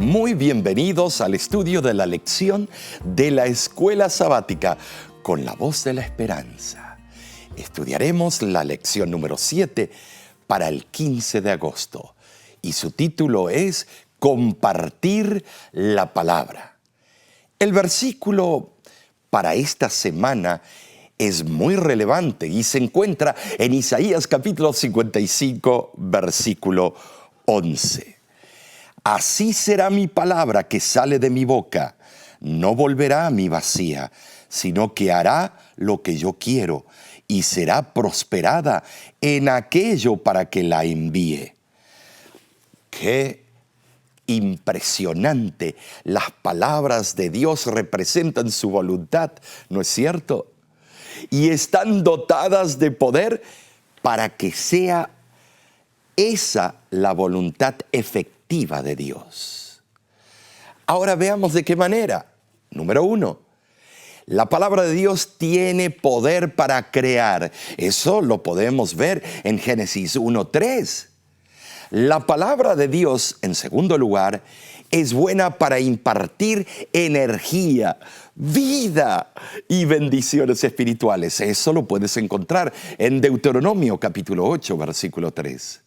Muy bienvenidos al estudio de la lección de la Escuela Sabática con la Voz de la Esperanza. Estudiaremos la lección número 7 para el 15 de agosto y su título es Compartir la Palabra. El versículo para esta semana es muy relevante y se encuentra en Isaías capítulo 55, versículo 11. Así será mi palabra que sale de mi boca. No volverá a mí vacía, sino que hará lo que yo quiero y será prosperada en aquello para que la envíe. ¡Qué impresionante! Las palabras de Dios representan su voluntad, ¿no es cierto? Y están dotadas de poder para que sea esa la voluntad efectiva de Dios. Ahora veamos de qué manera. Número 1. La palabra de Dios tiene poder para crear. Eso lo podemos ver en Génesis 1:3. La palabra de Dios, en segundo lugar, es buena para impartir energía, vida y bendiciones espirituales. Eso lo puedes encontrar en Deuteronomio capítulo 8, versículo 3.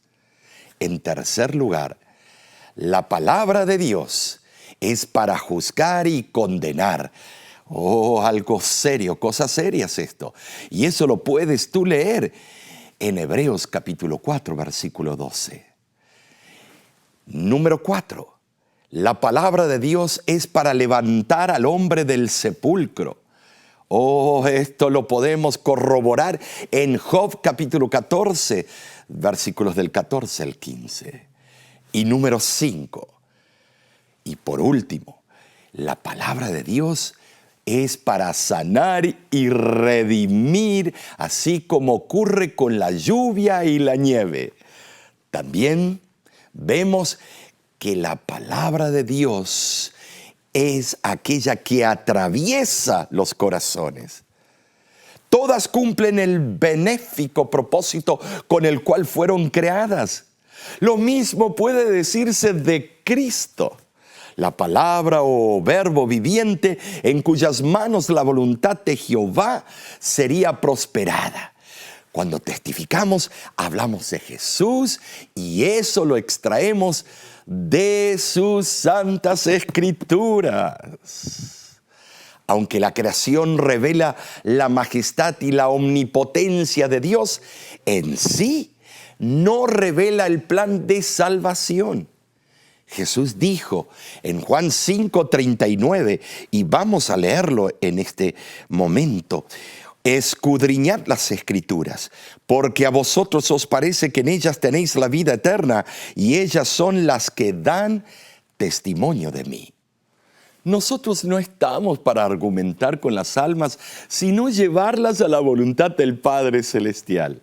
En tercer lugar, la palabra de Dios es para juzgar y condenar. Oh, algo serio, cosas serias esto. Y eso lo puedes tú leer en Hebreos capítulo 4, versículo 12. Número 4. La palabra de Dios es para levantar al hombre del sepulcro. Oh, esto lo podemos corroborar en Job capítulo 14, versículos del 14 al 15. Y número 5. Y por último, la palabra de Dios es para sanar y redimir, así como ocurre con la lluvia y la nieve. También vemos que la palabra de Dios es aquella que atraviesa los corazones. Todas cumplen el benéfico propósito con el cual fueron creadas. Lo mismo puede decirse de Cristo, la palabra o verbo viviente en cuyas manos la voluntad de Jehová sería prosperada. Cuando testificamos, hablamos de Jesús y eso lo extraemos de sus santas escrituras. Aunque la creación revela la majestad y la omnipotencia de Dios, en sí no revela el plan de salvación. Jesús dijo en Juan 5:39, y vamos a leerlo en este momento: escudriñad las Escrituras, porque a vosotros os parece que en ellas tenéis la vida eterna, y ellas son las que dan testimonio de mí. Nosotros no estamos para argumentar con las almas, sino llevarlas a la voluntad del Padre Celestial.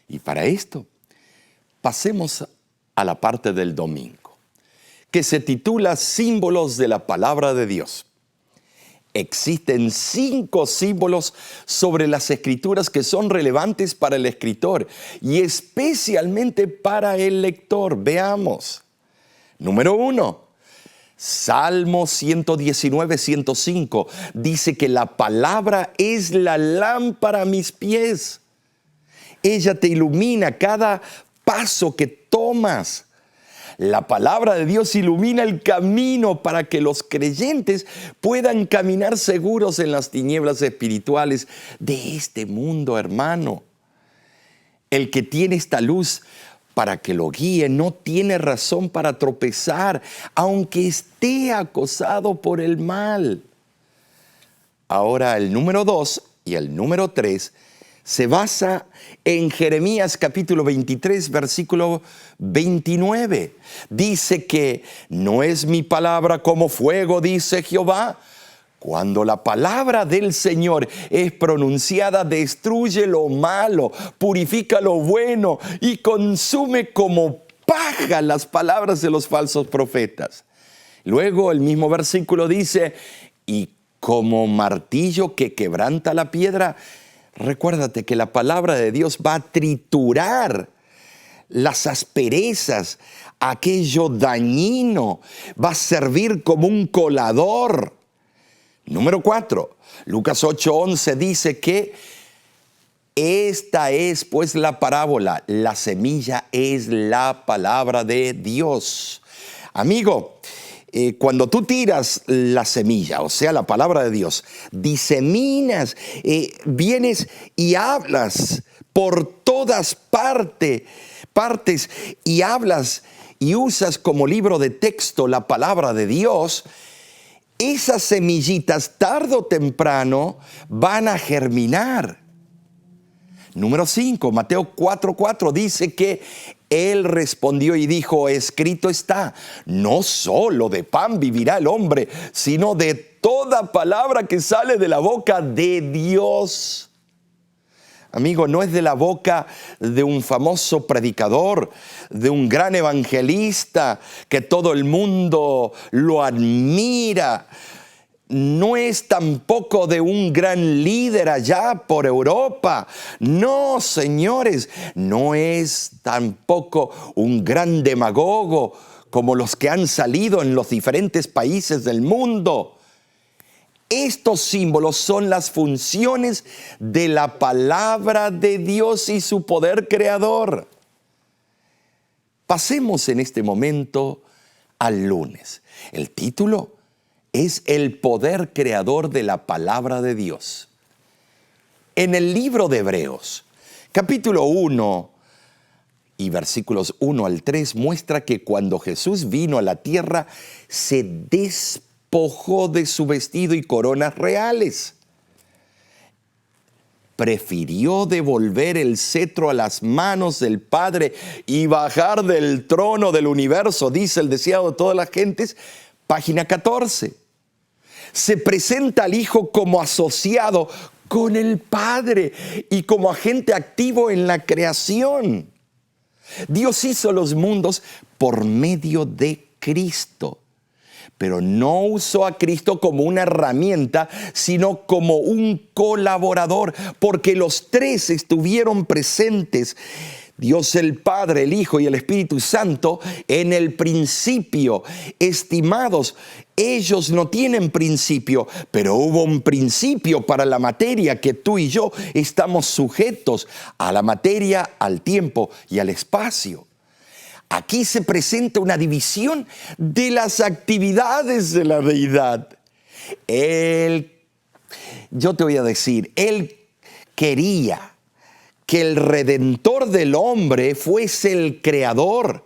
Y para esto, pasemos a la parte del domingo, que se titula Símbolos de la Palabra de Dios. Existen 5 símbolos sobre las Escrituras que son relevantes para el escritor y especialmente para el lector. Veamos. Número 1. Salmo 119, 105 dice que la palabra es la lámpara a mis pies. Ella te ilumina cada paso que tomas. La palabra de Dios ilumina el camino para que los creyentes puedan caminar seguros en las tinieblas espirituales de este mundo, hermano. El que tiene esta luz para que lo guíe no tiene razón para tropezar, aunque esté acosado por el mal. Ahora el número 2 y el número 3 se basa en Jeremías capítulo 23, versículo 29. Dice que no es mi palabra como fuego, dice Jehová. Cuando la palabra del Señor es pronunciada, destruye lo malo, purifica lo bueno y consume como paja las palabras de los falsos profetas. Luego el mismo versículo dice, y como martillo que quebranta la piedra. Recuérdate que la palabra de Dios va a triturar las asperezas, aquello dañino, va a servir como un colador. Número 4, Lucas 8:11 dice que esta es pues la parábola, la semilla es la palabra de Dios. Amigo, cuando tú tiras la semilla, o sea, la palabra de Dios, diseminas, vienes y hablas por todas partes y hablas y usas como libro de texto la palabra de Dios, esas semillitas tarde o temprano van a germinar. Número 5, Mateo 4:4 dice que Él respondió y dijo, escrito está, no solo de pan vivirá el hombre, sino de toda palabra que sale de la boca de Dios. Amigo, no es de la boca de un famoso predicador, de un gran evangelista que todo el mundo lo admira. No es tampoco de un gran líder allá por Europa. No, señores, no es tampoco un gran demagogo como los que han salido en los diferentes países del mundo. Estos símbolos son las funciones de la palabra de Dios y su poder creador. Pasemos en este momento al lunes. El título es el poder creador de la palabra de Dios. En el libro de Hebreos, capítulo 1 y versículos 1 al 3, muestra que cuando Jesús vino a la tierra, se despojó de su vestido y coronas reales. Prefirió devolver el cetro a las manos del Padre y bajar del trono del universo, dice el deseado de todas las gentes. Página 14. Se presenta al Hijo como asociado con el Padre y como agente activo en la creación. Dios hizo los mundos por medio de Cristo, pero no usó a Cristo como una herramienta, sino como un colaborador, porque los tres estuvieron presentes. Dios el Padre, el Hijo y el Espíritu Santo en el principio. Estimados, ellos no tienen principio, pero hubo un principio para la materia que tú y yo estamos sujetos a la materia, al tiempo y al espacio. Aquí se presenta una división de las actividades de la deidad. Yo te voy a decir, Él quería que el Redentor del hombre fuese el Creador.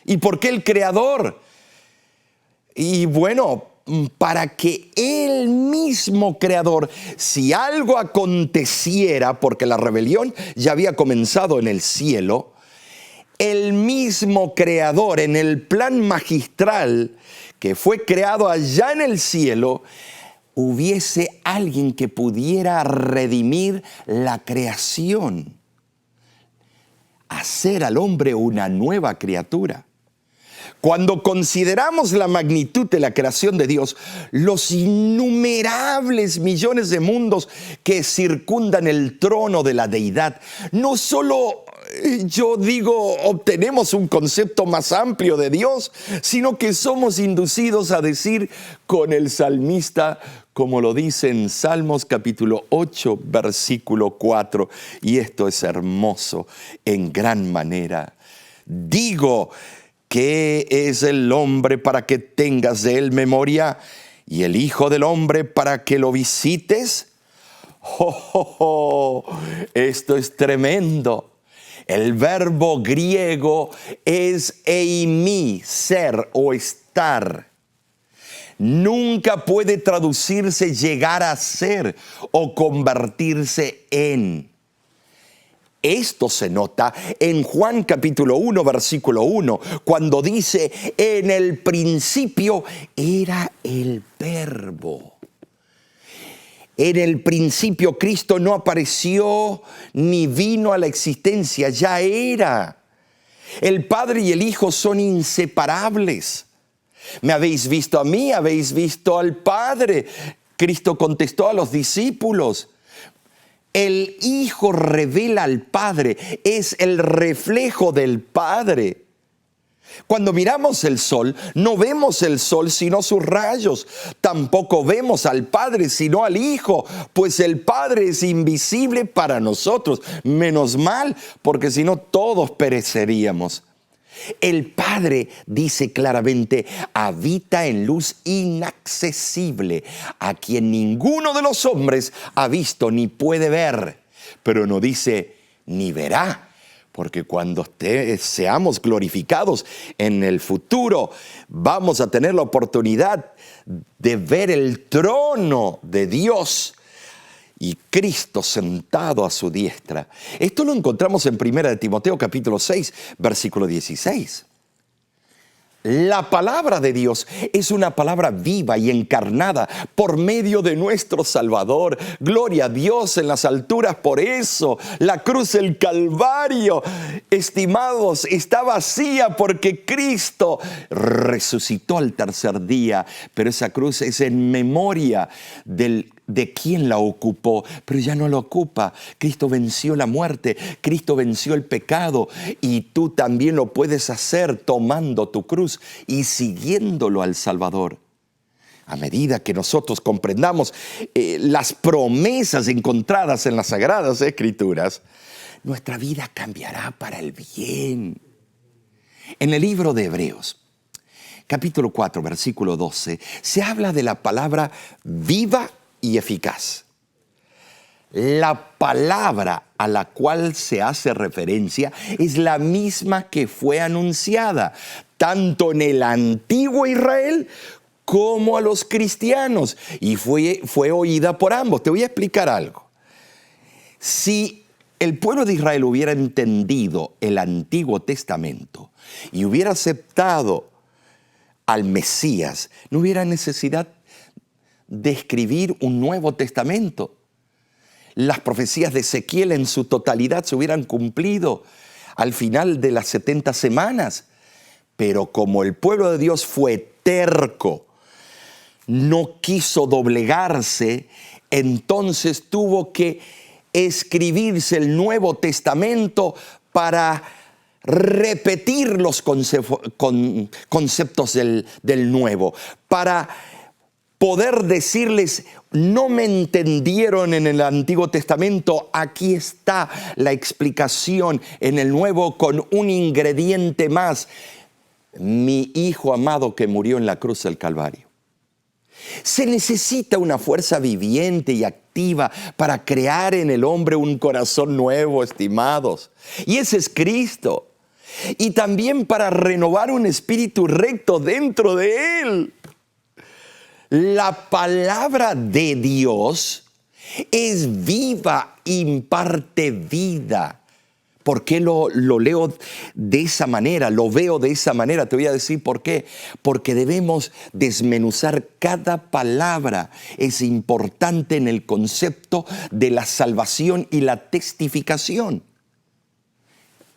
¿Y por qué el Creador? Y bueno, para que Él mismo Creador, si algo aconteciera, porque la rebelión ya había comenzado en el cielo, el mismo Creador en el plan magistral que fue creado allá en el cielo, hubiese alguien que pudiera redimir la creación, hacer al hombre una nueva criatura. Cuando consideramos la magnitud de la creación de Dios, los innumerables millones de mundos que circundan el trono de la deidad, no solo obtenemos un concepto más amplio de Dios, sino que somos inducidos a decir con el salmista, como lo dice en Salmos capítulo 8, versículo 4, y esto es hermoso en gran manera. Digo, ¿qué es el hombre para que tengas de él memoria? ¿Y el Hijo del hombre para que lo visites? Esto es tremendo. El verbo griego es eimi, ser o estar. Nunca puede traducirse llegar a ser o convertirse en. Esto se nota en Juan capítulo 1, versículo 1, cuando dice, en el principio era el verbo. En el principio Cristo no apareció ni vino a la existencia, ya era. El Padre y el Hijo son inseparables. Me habéis visto a mí, habéis visto al Padre. Cristo contestó a los discípulos. El Hijo revela al Padre, es el reflejo del Padre. Cuando miramos el sol, no vemos el sol sino sus rayos. Tampoco vemos al Padre sino al Hijo, pues el Padre es invisible para nosotros. Menos mal, porque si no todos pereceríamos. El Padre, dice claramente, habita en luz inaccesible, a quien ninguno de los hombres ha visto ni puede ver. Pero no dice ni verá. Porque cuando seamos glorificados en el futuro, vamos a tener la oportunidad de ver el trono de Dios y Cristo sentado a su diestra. Esto lo encontramos en 1 Timoteo capítulo 6, versículo 16. La palabra de Dios es una palabra viva y encarnada por medio de nuestro Salvador. Gloria a Dios en las alturas por eso. La cruz del Calvario, estimados, está vacía porque Cristo resucitó al tercer día. Pero esa cruz es en memoria de quien la ocupó, pero ya no la ocupa. Cristo venció la muerte, Cristo venció el pecado, y tú también lo puedes hacer tomando tu cruz y siguiéndolo al Salvador. A medida que nosotros comprendamos las promesas encontradas en las Sagradas Escrituras, nuestra vida cambiará para el bien. En el libro de Hebreos, capítulo 4, versículo 12, se habla de la palabra viva y eficaz. La palabra a la cual se hace referencia es la misma que fue anunciada tanto en el antiguo Israel como a los cristianos, y fue oída por ambos. Te voy a explicar algo. Si el pueblo de Israel hubiera entendido el Antiguo Testamento y hubiera aceptado al Mesías, no hubiera necesidad de escribir un Nuevo Testamento. Las profecías de Ezequiel en su totalidad se hubieran cumplido al final de las 70 semanas. Pero como el pueblo de Dios fue terco, no quiso doblegarse, entonces tuvo que escribirse el Nuevo Testamento para repetir los conceptos del Nuevo, para poder decirles: no me entendieron en el Antiguo Testamento, aquí está la explicación en el Nuevo con un ingrediente más: mi Hijo amado que murió en la cruz del Calvario. Se necesita una fuerza viviente y activa para crear en el hombre un corazón nuevo, estimados. Y ese es Cristo. Y también para renovar un espíritu recto dentro de él. La palabra de Dios es viva, imparte vida. ¿Por qué lo leo de esa manera? Lo veo de esa manera. Te voy a decir por qué. Porque debemos desmenuzar cada palabra. Es importante en el concepto de la salvación y la testificación.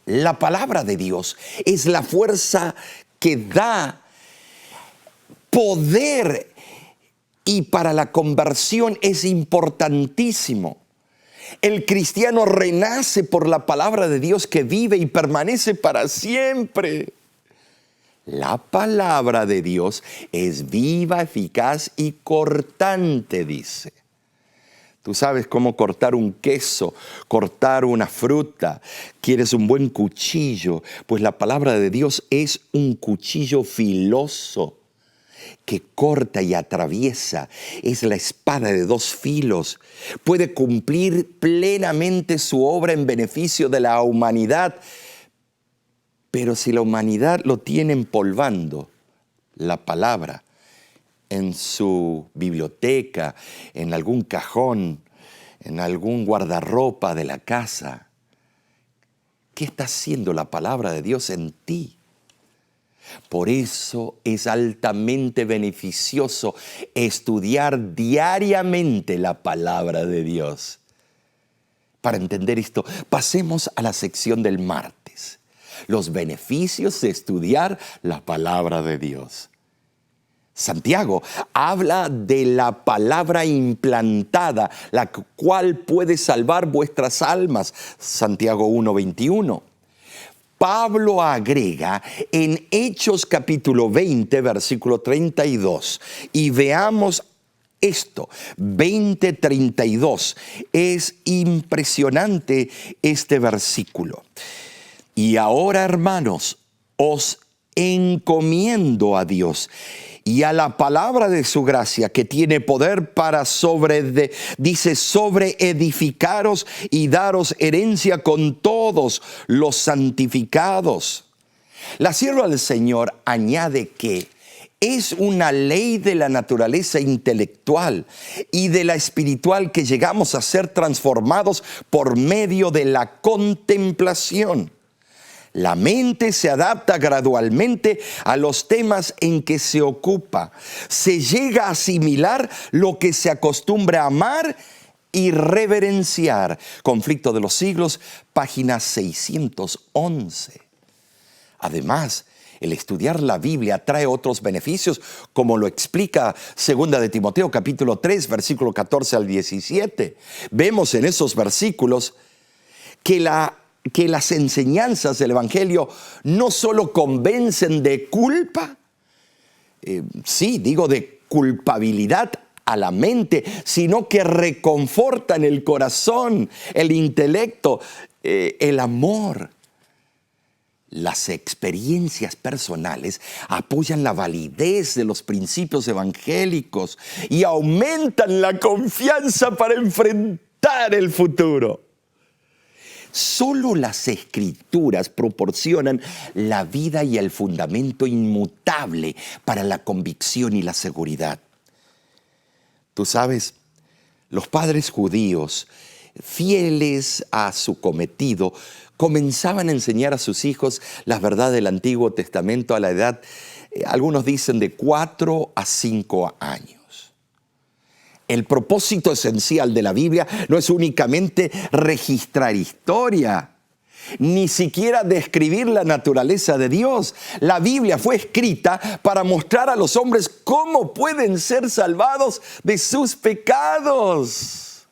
La palabra de Dios es la fuerza que da poder, y para la conversión es importantísimo. El cristiano renace por la palabra de Dios que vive y permanece para siempre. La palabra de Dios es viva, eficaz y cortante, dice. Tú sabes cómo cortar un queso, cortar una fruta. ¿Quieres un buen cuchillo? Pues la palabra de Dios es un cuchillo filoso que corta y atraviesa. Es la espada de dos filos. Puede cumplir plenamente su obra en beneficio de la humanidad. Pero si la humanidad lo tiene empolvando, la palabra, en su biblioteca, en algún cajón, en algún guardarropa de la casa, ¿qué está haciendo la palabra de Dios en ti? Por eso es altamente beneficioso estudiar diariamente la palabra de Dios. Para entender esto, pasemos a la sección del martes. Los beneficios de estudiar la palabra de Dios. Santiago habla de la palabra implantada, la cual puede salvar vuestras almas. Santiago 1:21. Pablo agrega en Hechos capítulo 20, versículo 32. Y veamos esto, 20:32. Es impresionante este versículo. Y ahora, hermanos, os encomiendo a Dios y a la palabra de su gracia, que tiene poder para sobreedificaros y daros herencia con todos los santificados. La sierva del Señor añade que es una ley de la naturaleza intelectual y de la espiritual que llegamos a ser transformados por medio de la contemplación. La mente se adapta gradualmente a los temas en que se ocupa. Se llega a asimilar lo que se acostumbra a amar y reverenciar. Conflicto de los Siglos, página 611. Además, el estudiar la Biblia trae otros beneficios, como lo explica 2 de Timoteo capítulo 3, versículo 14 al 17. Vemos en esos versículos que las enseñanzas del Evangelio no solo convencen de culpa, de culpabilidad a la mente, sino que reconfortan el corazón, el intelecto, el amor. Las experiencias personales apoyan la validez de los principios evangélicos y aumentan la confianza para enfrentar el futuro. Solo las Escrituras proporcionan la vida y el fundamento inmutable para la convicción y la seguridad. Tú sabes, los padres judíos, fieles a su cometido, comenzaban a enseñar a sus hijos las verdades del Antiguo Testamento a la edad, algunos dicen, de 4 a 5 años. El propósito esencial de la Biblia no es únicamente registrar historia, ni siquiera describir la naturaleza de Dios. La Biblia fue escrita para mostrar a los hombres cómo pueden ser salvados de sus pecados.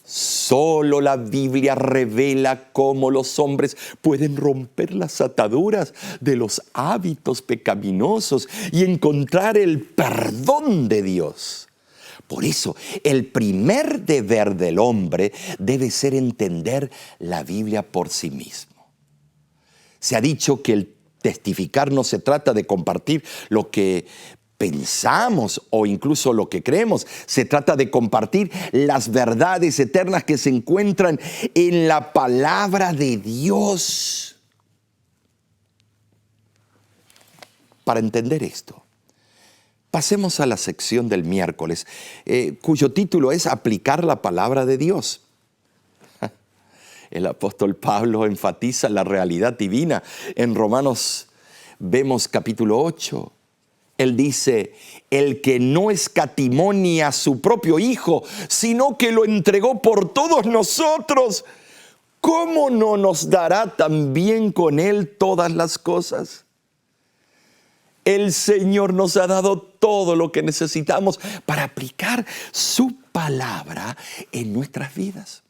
Solo la Biblia revela cómo los hombres pueden romper las ataduras de los hábitos pecaminosos y encontrar el perdón de Dios. Por eso, el primer deber del hombre debe ser entender la Biblia por sí mismo. Se ha dicho que el testificar no se trata de compartir lo que pensamos o incluso lo que creemos. Se trata de compartir las verdades eternas que se encuentran en la palabra de Dios. Para entender esto, pasemos a la sección del miércoles, cuyo título es Aplicar la palabra de Dios. El apóstol Pablo enfatiza la realidad divina. En Romanos vemos capítulo 8. Él dice, el que no escatimó ni a su propio Hijo, sino que lo entregó por todos nosotros, ¿cómo no nos dará también con Él todas las cosas? El Señor nos ha dado todo lo que necesitamos para aplicar su palabra en nuestras vidas.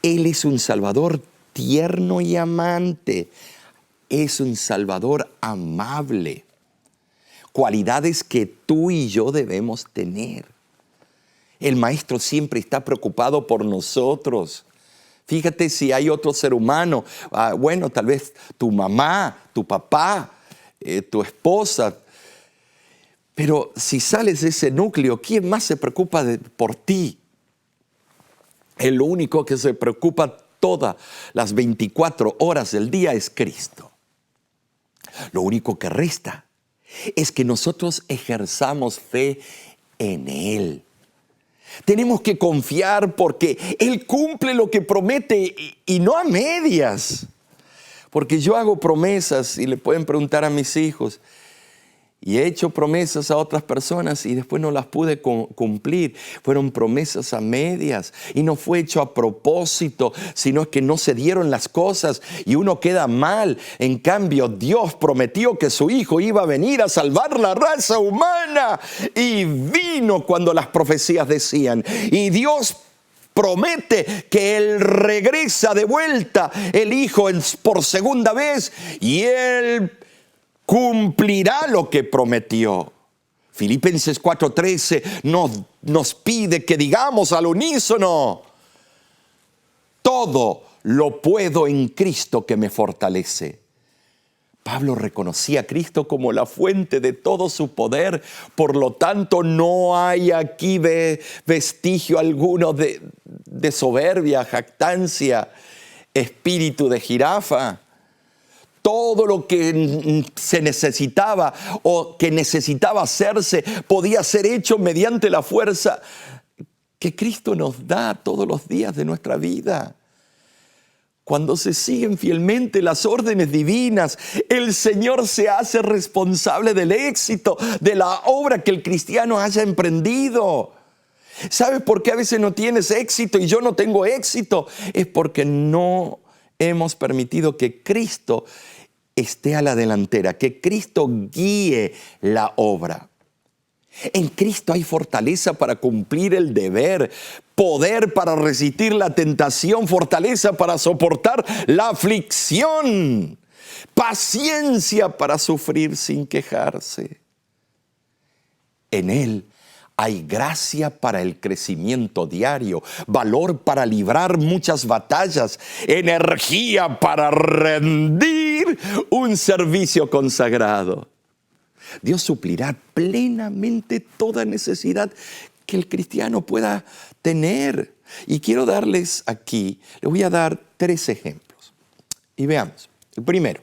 Él es un Salvador tierno y amante. Es un Salvador amable. Cualidades que tú y yo debemos tener. El Maestro siempre está preocupado por nosotros. Fíjate si hay otro ser humano, tal vez tu mamá, tu papá, tu esposa. Pero si sales de ese núcleo, ¿quién más se preocupa por ti? El único que se preocupa todas las 24 horas del día es Cristo. Lo único que resta es que nosotros ejerzamos fe en Él. Tenemos que confiar porque Él cumple lo que promete y no a medias. Porque yo hago promesas y le pueden preguntar a mis hijos, Y he hecho promesas a otras personas y después no las pude cumplir. Fueron promesas a medias y no fue hecho a propósito, sino que no se dieron las cosas y uno queda mal. En cambio, Dios prometió que su Hijo iba a venir a salvar la raza humana y vino cuando las profecías decían. Y Dios promete que Él regresa de vuelta, el Hijo por segunda vez, y Él cumplirá lo que prometió. Filipenses 4:13 nos pide que digamos al unísono: todo lo puedo en Cristo que me fortalece. Pablo reconocía a Cristo como la fuente de todo su poder, por lo tanto no hay aquí vestigio alguno de soberbia, jactancia, espíritu de jirafa. Todo lo que se necesitaba o que necesitaba hacerse podía ser hecho mediante la fuerza que Cristo nos da todos los días de nuestra vida. Cuando se siguen fielmente las órdenes divinas, el Señor se hace responsable del éxito de la obra que el cristiano haya emprendido. ¿Sabes por qué a veces no tienes éxito y yo no tengo éxito? Es porque no hemos permitido que Cristo esté a la delantera, que Cristo guíe la obra. En Cristo hay fortaleza para cumplir el deber, poder para resistir la tentación, fortaleza para soportar la aflicción, paciencia para sufrir sin quejarse. En Él hay gracia para el crecimiento diario, valor para librar muchas batallas, energía para rendir un servicio consagrado. Dios suplirá plenamente toda necesidad que el cristiano pueda tener. Y quiero darles aquí, les voy a dar 3 ejemplos. Y veamos. El primero,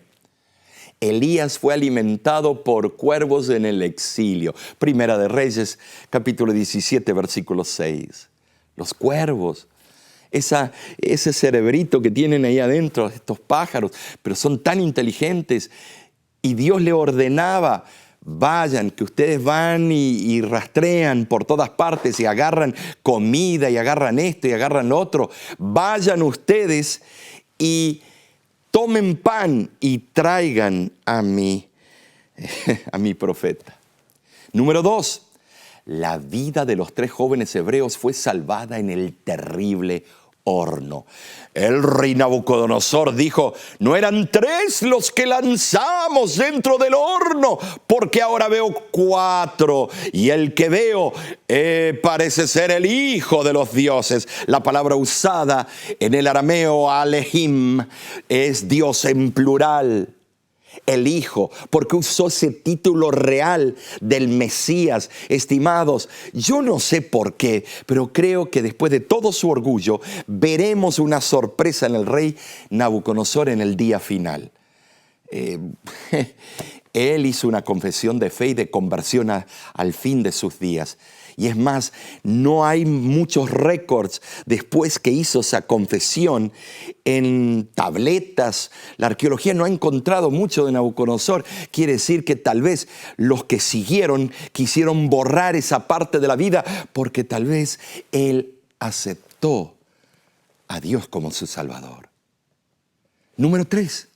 Elías fue alimentado por cuervos en el exilio. Primera de Reyes, capítulo 17, versículo 6. Los cuervos, ese cerebrito que tienen ahí adentro, estos pájaros, pero son tan inteligentes. Y Dios le ordenaba: vayan, que ustedes van y rastrean por todas partes y agarran comida y agarran esto y agarran lo otro. Vayan ustedes y tomen pan y traigan a mi profeta. Número 2, la vida de los 3 jóvenes hebreos fue salvada en el terrible horno. El rey Nabucodonosor dijo: no eran 3 los que lanzamos dentro del horno, porque ahora veo 4, y el que veo parece ser el hijo de los dioses. La palabra usada en el arameo Elohim es Dios en plural. El Hijo, porque usó ese título real del Mesías. Estimados, yo no sé por qué, pero creo que después de todo su orgullo, veremos una sorpresa en el rey Nabucodonosor en el día final. Él hizo una confesión de fe y de conversión al fin de sus días. Y es más, no hay muchos récords después que hizo esa confesión en tabletas. La arqueología no ha encontrado mucho de Nabucodonosor. Quiere decir que tal vez los que siguieron quisieron borrar esa parte de la vida porque tal vez él aceptó a Dios como su Salvador. Número 3.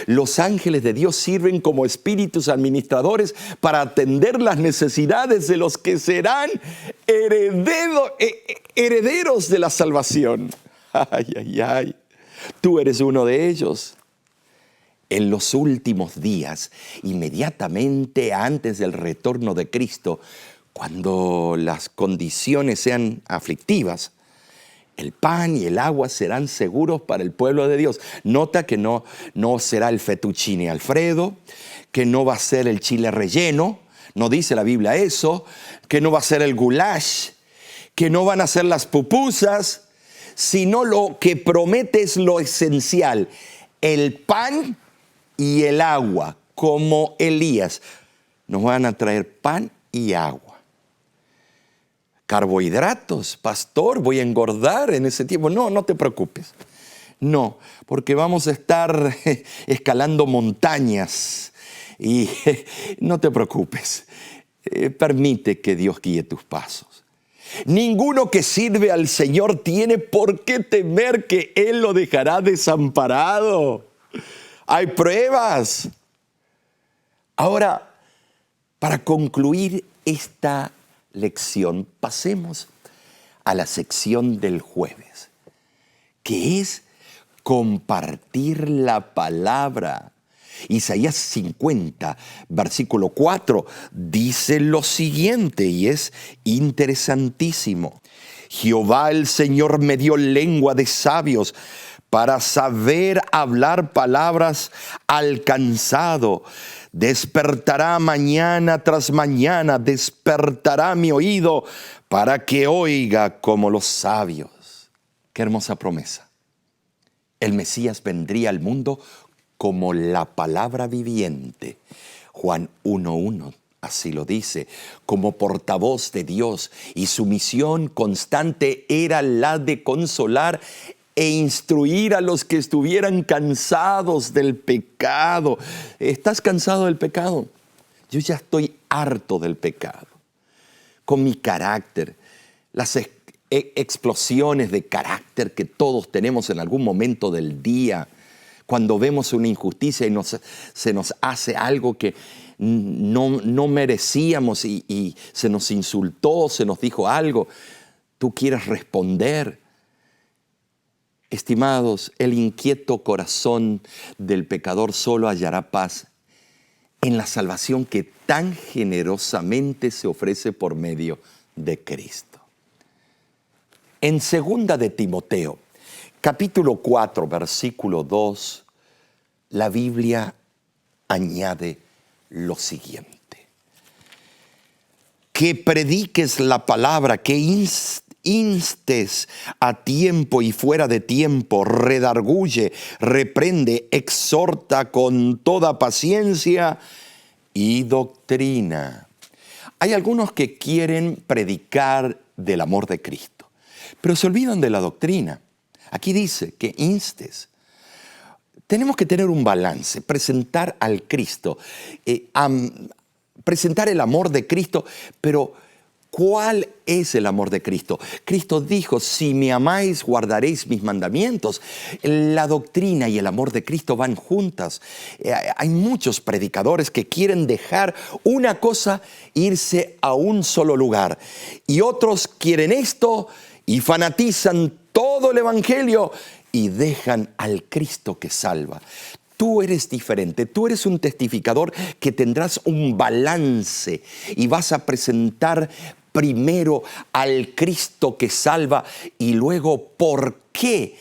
Los ángeles de Dios sirven como espíritus administradores para atender las necesidades de los que serán herederos de la salvación. Ay, ay, ay. Tú eres uno de ellos. En los últimos días, inmediatamente antes del retorno de Cristo, cuando las condiciones sean aflictivas, el pan y el agua serán seguros para el pueblo de Dios. Nota que no será el fettuccine Alfredo, que no va a ser el chile relleno, no dice la Biblia eso, que no va a ser el goulash, que no van a ser las pupusas, sino lo que promete es lo esencial, el pan y el agua, como Elías. Nos van a traer pan y agua. Carbohidratos, pastor, voy a engordar en ese tiempo. No te preocupes. No, porque vamos a estar escalando montañas Y no te preocupes, permite que Dios guíe tus pasos. Ninguno que sirve al Señor tiene por qué temer que Él lo dejará desamparado. Hay pruebas. Ahora, para concluir esta lección, pasemos a la sección del jueves, que es compartir la palabra. Isaías 50, versículo 4, dice lo siguiente y es interesantísimo. Jehová el Señor me dio lengua de sabios para saber hablar palabras al cansado. Despertará mañana tras mañana, despertará mi oído para que oiga como los sabios. Qué hermosa promesa. El Mesías vendría al mundo como la palabra viviente. Juan 1:1 así lo dice, como portavoz de Dios, y su misión constante era la de consolar e instruir a los que estuvieran cansados del pecado. ¿Estás cansado del pecado? Yo ya estoy harto del pecado. Con mi carácter, las explosiones de carácter que todos tenemos en algún momento del día, cuando vemos una injusticia y se nos hace algo que no merecíamos y se nos insultó, se nos dijo algo, tú quieres responder. Estimados, el inquieto corazón del pecador solo hallará paz en la salvación que tan generosamente se ofrece por medio de Cristo. En 2 de Timoteo, capítulo 4, versículo 2, la Biblia añade lo siguiente. Que prediques la palabra, que instes a tiempo y fuera de tiempo, redarguye, reprende, exhorta con toda paciencia y doctrina. Hay algunos que quieren predicar del amor de Cristo, pero se olvidan de la doctrina. Aquí dice que instes. Tenemos que tener un balance, presentar al Cristo, presentar el amor de Cristo, pero ¿cuál es el amor de Cristo? Cristo dijo, si me amáis, guardaréis mis mandamientos. La doctrina y el amor de Cristo van juntas. Hay muchos predicadores que quieren dejar una cosa, irse a un solo lugar. Y otros quieren esto y fanatizan todo el evangelio y dejan al Cristo que salva. Tú eres diferente, tú eres un testificador que tendrás un balance y vas a presentar primero al Cristo que salva y luego por qué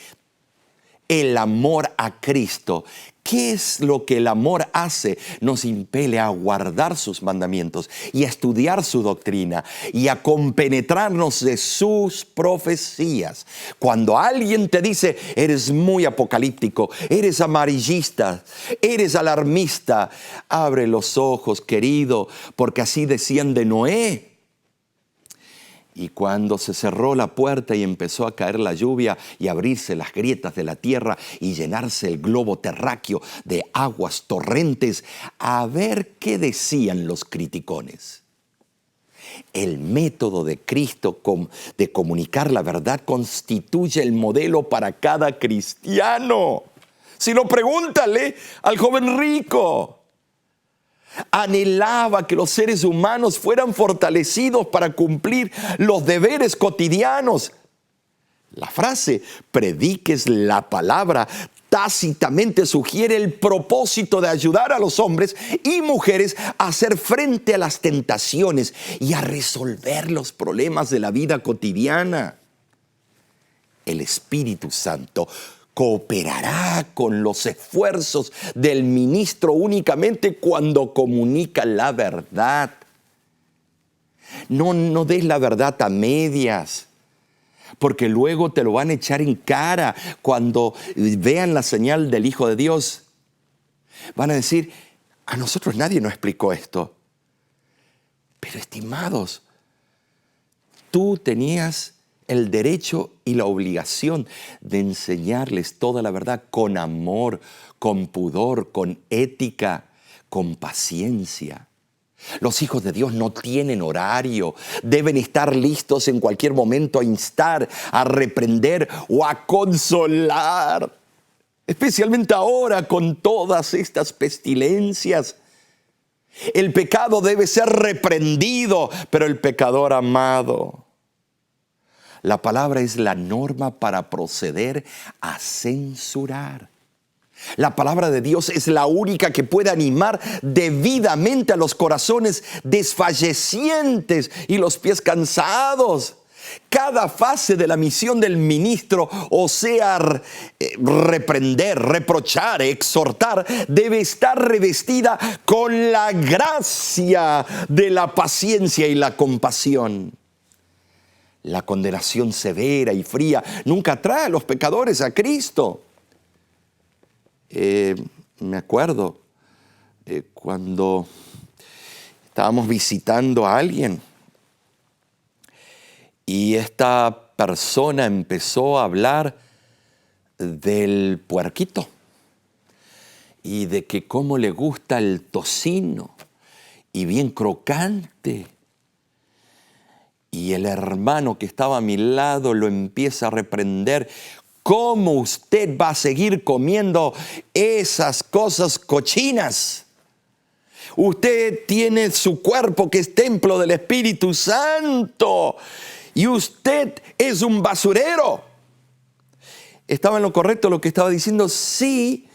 el amor a Cristo. ¿Qué es lo que el amor hace? Nos impele a guardar sus mandamientos y a estudiar su doctrina y a compenetrarnos de sus profecías. Cuando alguien te dice, eres muy apocalíptico, eres amarillista, eres alarmista, abre los ojos, querido, porque así decían de Noé. Y cuando se cerró la puerta y empezó a caer la lluvia y abrirse las grietas de la tierra y llenarse el globo terráqueo de aguas torrentes, a ver qué decían los criticones. El método de Cristo de comunicar la verdad constituye el modelo para cada cristiano. Si no, pregúntale al joven rico. Anhelaba que los seres humanos fueran fortalecidos para cumplir los deberes cotidianos. La frase, prediques la palabra, tácitamente sugiere el propósito de ayudar a los hombres y mujeres a hacer frente a las tentaciones y a resolver los problemas de la vida cotidiana. El Espíritu Santo cooperará con los esfuerzos del ministro únicamente cuando comunica la verdad. No des la verdad a medias, porque luego te lo van a echar en cara cuando vean la señal del Hijo de Dios. Van a decir, a nosotros nadie nos explicó esto. Pero estimados, tú tenías el derecho y la obligación de enseñarles toda la verdad con amor, con pudor, con ética, con paciencia. Los hijos de Dios no tienen horario, deben estar listos en cualquier momento a instar, a reprender o a consolar. Especialmente ahora con todas estas pestilencias. El pecado debe ser reprendido, pero el pecador amado. La palabra es la norma para proceder a censurar. La palabra de Dios es la única que puede animar debidamente a los corazones desfallecientes y los pies cansados. Cada fase de la misión del ministro, o sea, reprender, reprochar, exhortar, debe estar revestida con la gracia de la paciencia y la compasión. La condenación severa y fría nunca trae a los pecadores a Cristo. Me acuerdo cuando estábamos visitando a alguien y esta persona empezó a hablar del puerquito y de que cómo le gusta el tocino y bien crocante. Y el hermano que estaba a mi lado lo empieza a reprender. ¿Cómo usted va a seguir comiendo esas cosas cochinas? Usted tiene su cuerpo que es templo del Espíritu Santo y usted es un basurero. ¿Estaba en lo correcto lo que estaba diciendo? Sí,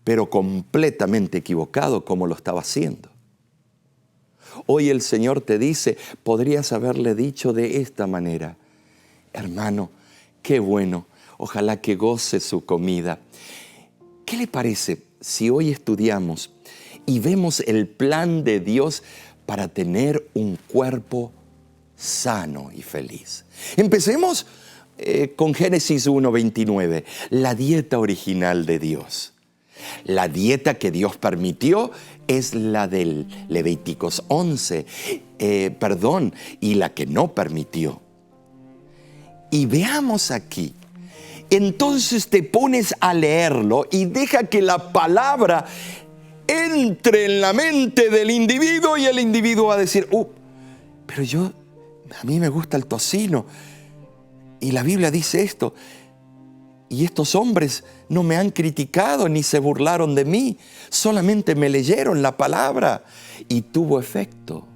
pero completamente equivocado como lo estaba haciendo. Hoy el Señor te dice, podrías haberle dicho de esta manera: hermano, qué bueno, ojalá que goce su comida. ¿Qué le parece si hoy estudiamos y vemos el plan de Dios para tener un cuerpo sano y feliz? Empecemos con Génesis 1:29, la dieta original de Dios. La dieta que Dios permitió es la del Levíticos 11, y la que no permitió. Y veamos aquí. Entonces te pones a leerlo y deja que la palabra entre en la mente del individuo y el individuo va a decir, pero a mí me gusta el tocino y la Biblia dice esto. Y estos hombres no me han criticado ni se burlaron de mí, solamente me leyeron la palabra y tuvo efecto.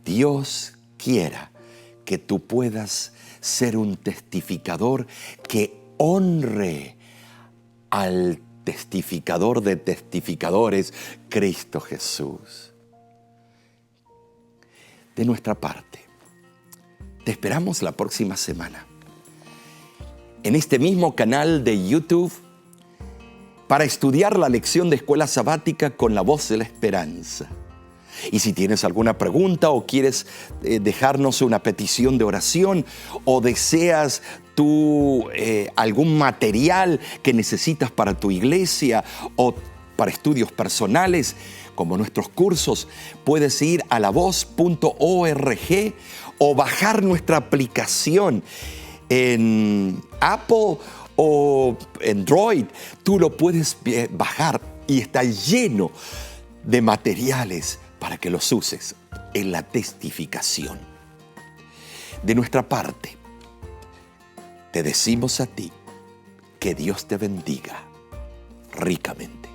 Dios quiera que tú puedas ser un testificador que honre al testificador de testificadores, Cristo Jesús. De nuestra parte, te esperamos la próxima semana en este mismo canal de YouTube para estudiar la lección de escuela sabática con la voz de la esperanza. Y si tienes alguna pregunta o quieres dejarnos una petición de oración o deseas algún material que necesitas para tu iglesia o para estudios personales, como nuestros cursos, puedes ir a lavoz.org o bajar nuestra aplicación en Apple o Android. Tú lo puedes bajar y está lleno de materiales para que los uses en la testificación. De nuestra parte, te decimos a ti que Dios te bendiga ricamente.